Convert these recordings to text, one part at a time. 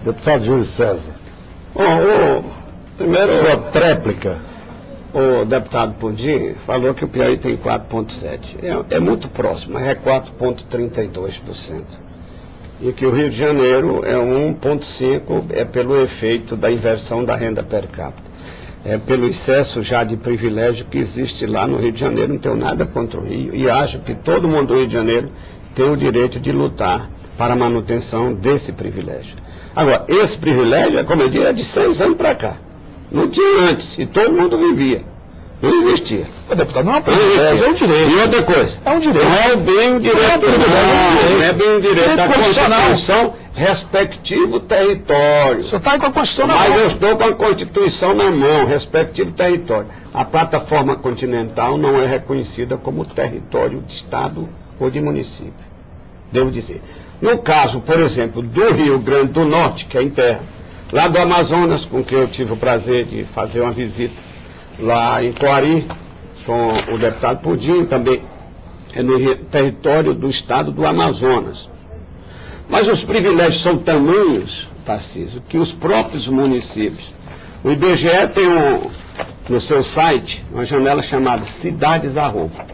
Deputado Júlio César. Primeiro, sua tréplica. o deputado Pudim falou que o Piauí tem 4,7%. É muito próximo, mas é 4,32%. E que o Rio de Janeiro é 1,5%, é pelo efeito da inversão da renda per capita. É pelo excesso já de privilégio que existe lá no Rio de Janeiro. Não tenho nada contra o Rio e acho que todo mundo do Rio de Janeiro tem o direito de lutar para a manutenção desse privilégio. Agora, esse privilégio, como eu disse, é de 6 anos para cá. Não tinha antes, e todo mundo vivia. Não existia. O deputado não é um privilégio, é um direito. E outra coisa, é um direito. Não é bem um direito, não é bem um direito da Constituição, respectivo território. Você está com a Constituição na mão. Mas eu estou com a Constituição na mão, respectivo território. A plataforma continental não é reconhecida como território de Estado ou de município. Devo dizer. No caso, por exemplo, do Rio Grande do Norte, que é em terra, lá do Amazonas, com que eu tive o prazer de fazer uma visita, lá em Coari, com o deputado Pudim, também é no território do estado do Amazonas. Mas os privilégios são tamanhos, Tarcísio, que os próprios municípios, o IBGE tem no seu site uma janela chamada Cidades Arroba,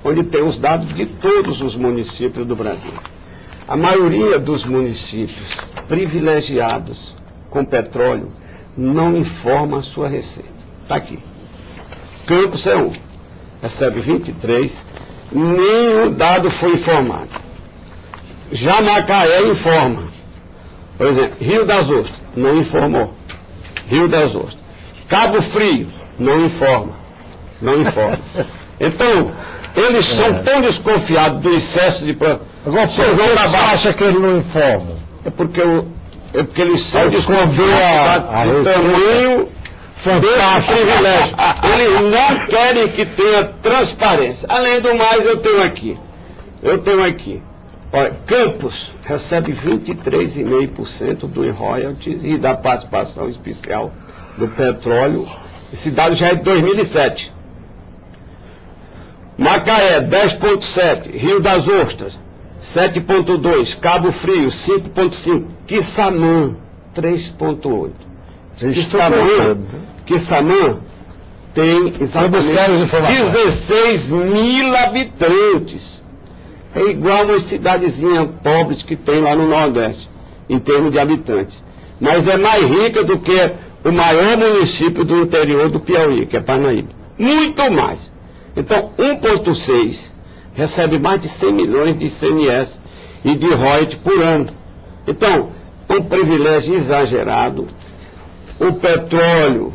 onde tem os dados de todos os municípios do Brasil. A maioria dos municípios privilegiados com petróleo não informa a sua receita. Está aqui. Campos é 1, recebe 23, nenhum dado foi informado. Já Macaé informa. Por exemplo, Rio das Ostras, não informou. Rio das Ostras. Cabo Frio, não informa. Não informa. Então, eles são tão desconfiados do excesso de... Agora, por que você acha que eles não informam? É porque eles são desconfiados do tamanho desse privilégio. Eles não querem que tenha transparência. Além do mais, eu tenho aqui. Olha, Campos recebe 23,5% do royalties e da participação especial do petróleo. Esse dado já é de 2007. Macaé, 10,7%. Rio das Ostras, 7,2%. Cabo Frio, 5,5%. Quissamã, 3,8%. Quissamã tem exatamente 16 mil habitantes. É igual umas cidadezinhas pobres que tem lá no Nordeste, em termos de habitantes. Mas é mais rica do que o maior município do interior do Piauí, que é Parnaíba. Muito mais. Então, 1,6 recebe mais de 100 milhões de ICMS e de royalties por ano. Então, um privilégio exagerado. O petróleo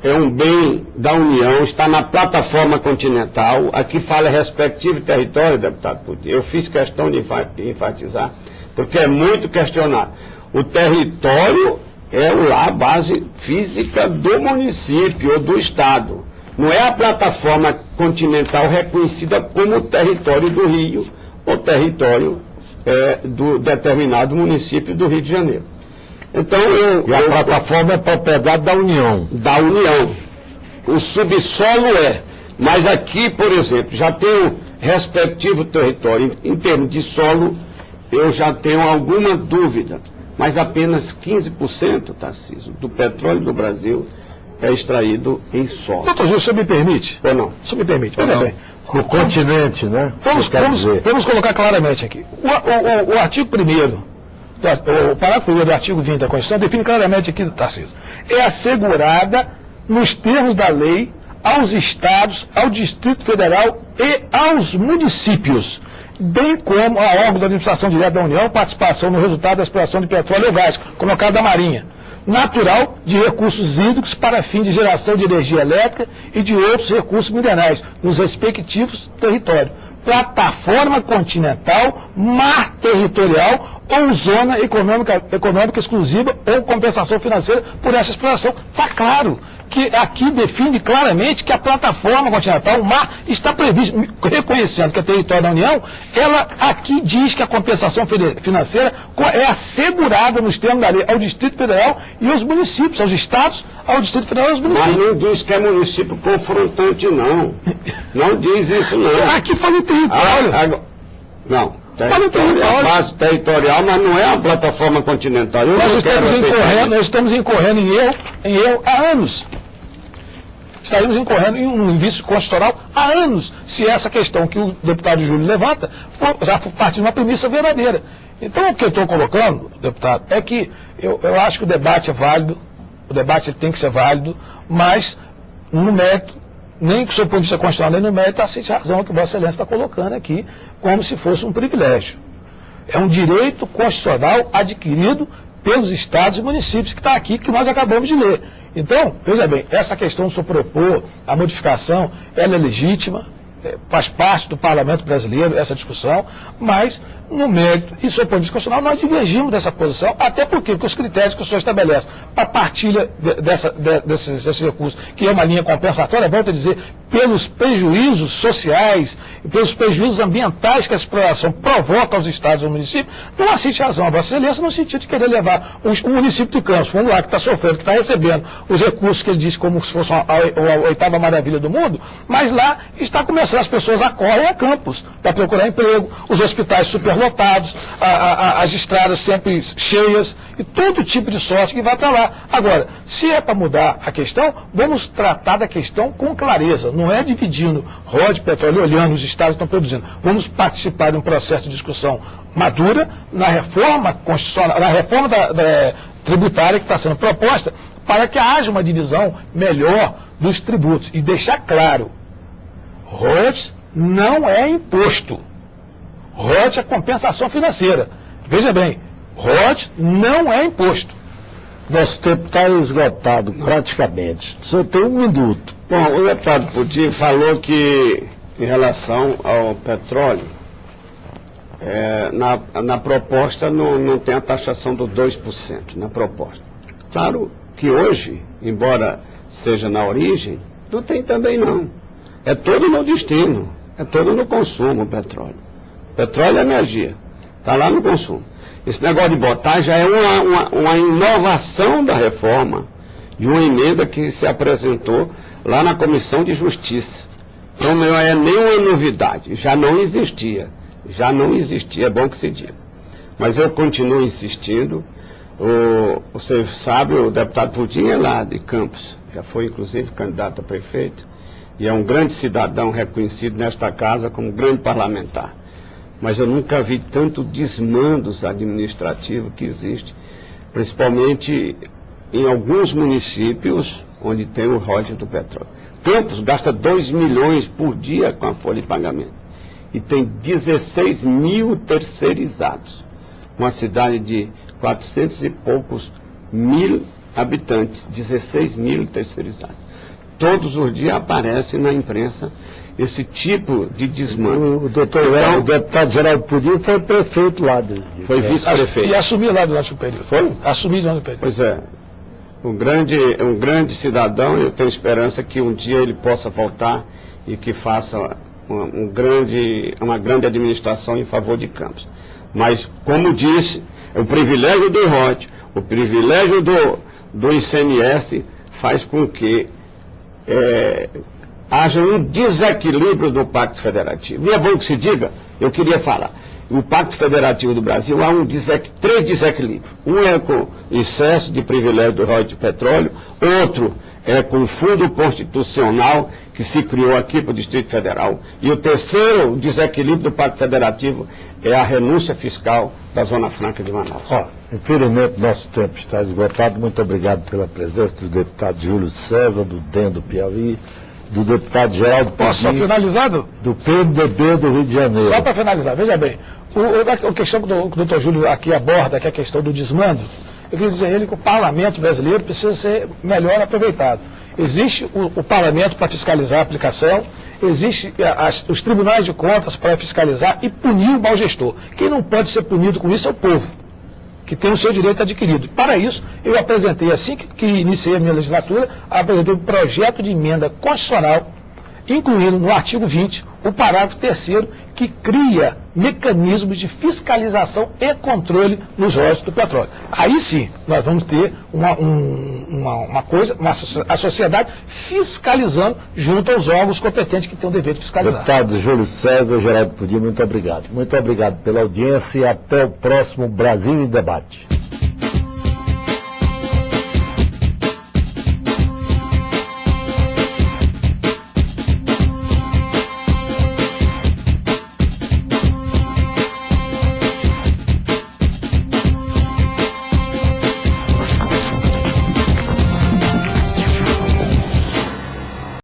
é um bem da União, está na plataforma continental. Aqui fala respectivo território, deputado Pudim. Eu fiz questão de enfatizar, porque é muito questionado. O território é lá a base física do município ou do estado. Não é a plataforma continental reconhecida como território do Rio ou território do determinado município do Rio de Janeiro. Então a plataforma é propriedade da União. Da União. O subsolo mas aqui, por exemplo, já tem o respectivo território. Em termos de solo, eu já tenho alguma dúvida, mas apenas 15%, Tarcísio, do petróleo do Brasil é extraído em solo. Doutor Júlio, o senhor me permite? Ou não? O senhor me permite? Veja bem. No continente, né? Vamos colocar claramente aqui. O artigo 1º, o parágrafo 1º do artigo 20 da Constituição define claramente aqui, Tarcísio, é assegurada nos termos da lei aos estados, ao Distrito Federal e aos municípios, bem como a órgãos da administração direta da União, participação no resultado da exploração de petróleo e gás, como no caso da Marinha, natural de recursos hídricos para fim de geração de energia elétrica e de outros recursos minerais, nos respectivos territórios. Plataforma continental, mar territorial ou zona econômica exclusiva ou compensação financeira por essa exploração. Está claro que aqui define claramente que a plataforma continental, o mar, está previsto, reconhecendo que é território da União, ela aqui diz que a compensação financeira é assegurada nos termos da lei ao Distrito Federal e aos municípios, aos estados, ao Distrito Federal e aos municípios. Mas não diz que é município confrontante, não. Não diz isso, não. Aqui fala em território. Não. territorial, base territorial, mas não é a plataforma continental. Nós estamos incorrendo em erro há anos. Estaríamos incorrendo em um vício constitucional há anos, se essa questão que o deputado Júlio levanta já for parte de uma premissa verdadeira. Então, o que eu estou colocando, deputado, é que eu acho que o debate é válido, o debate ele tem que ser válido, mas no mérito, nem que o seu ponto de vista constitucional, nem no mérito, aceite a razão que Vossa Excelência está colocando aqui, como se fosse um privilégio. É um direito constitucional adquirido pelos estados e municípios, que está aqui, que nós acabamos de ler. Então, veja bem, essa questão de se propor a modificação, ela é legítima, faz parte do parlamento brasileiro, essa discussão, mas, no mérito e sob ponto de vista constitucional, nós divergimos dessa posição, até porque os critérios que o senhor estabelece para a partilha desses recursos, que é uma linha compensatória, volto a dizer, pelos prejuízos sociais e pelos prejuízos ambientais que a exploração provoca aos estados e aos municípios, não assiste razão a Vossa Excelência no sentido de querer levar o município de Campos, vamos lá, que está sofrendo, que está recebendo os recursos que ele disse como se fosse a oitava maravilha do mundo, mas lá está começando, as pessoas acorrem a Campos para procurar emprego, os hospitais superlotados, as estradas sempre cheias e todo tipo de sorte que vai para lá. Agora, se é para mudar a questão, vamos tratar da questão com clareza, não é dividindo roda de petróleo olhando os estados que estão produzindo. Vamos participar de um processo de discussão madura na reforma constitucional, na reforma tributária que está sendo proposta, para que haja uma divisão melhor dos tributos. E deixar claro, royalties não é imposto. Royalties é compensação financeira. Veja bem, royalties não é imposto. Nosso tempo está esgotado, praticamente. Só tem 1 minuto. Bom, o deputado Pudim falou que, em relação ao petróleo, na proposta não tem a taxação do 2% na proposta. Claro que hoje, embora seja na origem, não tem também não. É todo no destino, é todo no consumo o petróleo. Petróleo é energia, está lá no consumo. Esse negócio de botar já é uma inovação da reforma, de uma emenda que se apresentou lá na Comissão de Justiça. Então não é nenhuma novidade, já não existia, é bom que se diga. Mas eu continuo insistindo, você sabe, o deputado Pudim é lá de Campos, já foi inclusive candidato a prefeito, e é um grande cidadão reconhecido nesta casa como grande parlamentar. Mas eu nunca vi tanto desmandos administrativos que existe, principalmente em alguns municípios onde tem o royalties do petróleo. Campos gasta 2 milhões por dia com a folha de pagamento e tem 16 mil terceirizados. Uma cidade de 400 e poucos mil habitantes, 16 mil terceirizados. Todos os dias aparece na imprensa esse tipo de desmando. O deputado Geraldo Pudim foi prefeito lá. Foi vice-prefeito. E assumiu lá durante o período. Foi? Assumiu durante o período. Pois é. Um grande cidadão, eu tenho esperança que um dia ele possa voltar e que faça uma grande administração em favor de Campos. Mas, como disse, o privilégio do royalties, o privilégio do ICMS faz com que haja um desequilíbrio do Pacto Federativo. E é bom que se diga, eu queria falar, o Pacto Federativo do Brasil há três desequilíbrios. Um é com excesso de privilégio do royalties de petróleo, outro é com o fundo constitucional que se criou aqui para o Distrito Federal, e o terceiro desequilíbrio do Pacto Federativo é a renúncia fiscal da Zona Franca de Manaus. Infelizmente, nosso tempo está esgotado. Muito obrigado pela presença do deputado Júlio César, do DEM do Piauí, do deputado Geraldo Pudim. Posso só finalizado? Do PMDB do Rio de Janeiro. Só para finalizar, veja bem, a questão que o doutor Júlio aqui aborda, que é a questão do desmando, eu queria dizer a ele que o parlamento brasileiro precisa ser melhor aproveitado. Existe o parlamento para fiscalizar a aplicação, existe os tribunais de contas para fiscalizar e punir o mau gestor. Quem não pode ser punido com isso é o povo, que tem o seu direito adquirido. Para isso, eu apresentei, assim que iniciei a minha legislatura, apresentei um projeto de emenda constitucional, incluindo no artigo 20, o parágrafo 3º, que cria mecanismos de fiscalização e controle nos royalties do petróleo. Aí sim, nós vamos ter a sociedade fiscalizando junto aos órgãos competentes que têm o dever de fiscalizar. Deputado Júlio César, Geraldo Pudim, muito obrigado. Muito obrigado pela audiência e até o próximo Brasil em Debate.